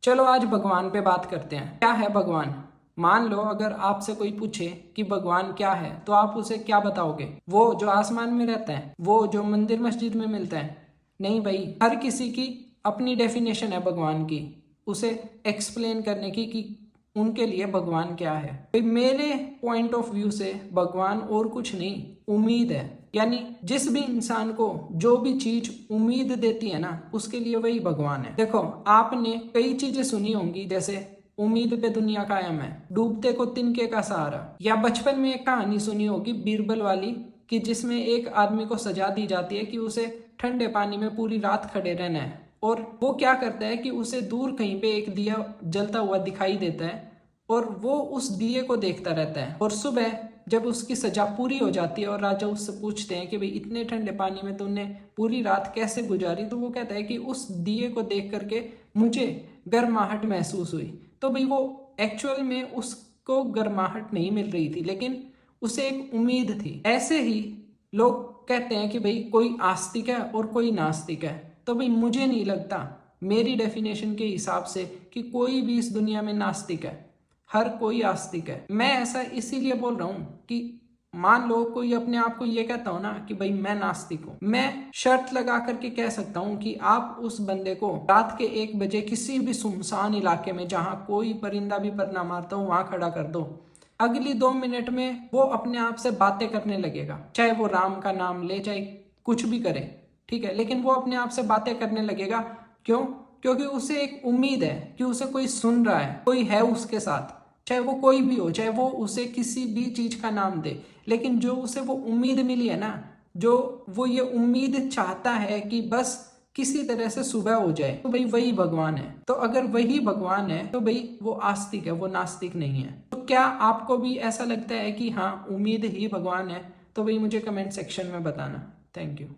चलो आज भगवान पे बात करते हैं। क्या है भगवान? मान लो अगर आपसे कोई पूछे कि भगवान क्या है तो आप उसे क्या बताओगे? वो जो आसमान में रहता है, वो जो मंदिर मस्जिद में मिलता है? नहीं भाई, हर किसी की अपनी डेफिनेशन है भगवान की, उसे एक्सप्लेन करने की कि उनके लिए भगवान क्या है। भाई मेरे पॉइंट ऑफ व्यू से भगवान और कुछ नहीं, उम्मीद है। यानी जिस भी इंसान को जो भी चीज उम्मीद देती है ना, उसके लिए वही भगवान है। देखो, आपने कई चीजें सुनी होंगी, जैसे उम्मीद पे दुनिया कायम है, डूबते को तिनके का सहारा, या बचपन में एक कहानी सुनी होगी बीरबल वाली, कि जिसमें एक आदमी को सजा दी जाती है कि उसे ठंडे पानी में पूरी रात खड़े रहना है, और वो क्या करता है कि उसे दूर कहीं पे एक दिया जलता हुआ दिखाई देता है और वो उस दिए को देखता रहता है। और सुबह जब उसकी सजा पूरी हो जाती है और राजा उससे पूछते हैं कि भाई इतने ठंडे पानी में तुमने पूरी रात कैसे गुजारी, तो वो कहता है कि उस दिए को देख करके मुझे गर्माहट महसूस हुई। तो भाई वो एक्चुअल में उसको गर्माहट नहीं मिल रही थी, लेकिन उसे एक उम्मीद थी। ऐसे ही लोग कहते हैं कि भाई कोई आस्तिक है और कोई नास्तिक है। तो भाई मुझे नहीं लगता, मेरी डेफिनेशन के हिसाब से, कि कोई भी इस दुनिया में नास्तिक है। हर कोई आस्तिक है। मैं ऐसा इसीलिए बोल रहा हूं कि मान लो कोई अपने आप को ये कहता हो ना कि भाई मैं नास्तिक हूं, मैं शर्त लगा करके कह सकता हूं कि आप उस बंदे को रात के 1 बजे किसी भी सुनसान इलाके में जहां कोई परिंदा भी पर ना मारता हो वहां खड़ा कर दो, अगली 2 मिनट में वो अपने आप से बातें करने लगेगा। चाहे वो राम का नाम ले, चाहे कुछ भी करे, ठीक है, लेकिन वो अपने आप से बातें करने लगेगा। क्यों? क्योंकि उसे एक उम्मीद है कि उसे कोई सुन रहा है, कोई है उसके साथ, चाहे वो कोई भी हो, चाहे वो उसे किसी भी चीज का नाम दे, लेकिन जो उसे वो उम्मीद मिली है ना, जो वो ये उम्मीद चाहता है कि बस किसी तरह से सुबह हो जाए, तो भाई वही भगवान है। तो अगर वही भगवान है तो भाई वो आस्तिक है, वो नास्तिक नहीं है। तो क्या आपको भी ऐसा लगता है कि हाँ, उम्मीद ही भगवान है? तो भाई मुझे कमेंट सेक्शन में बताना। Thank you.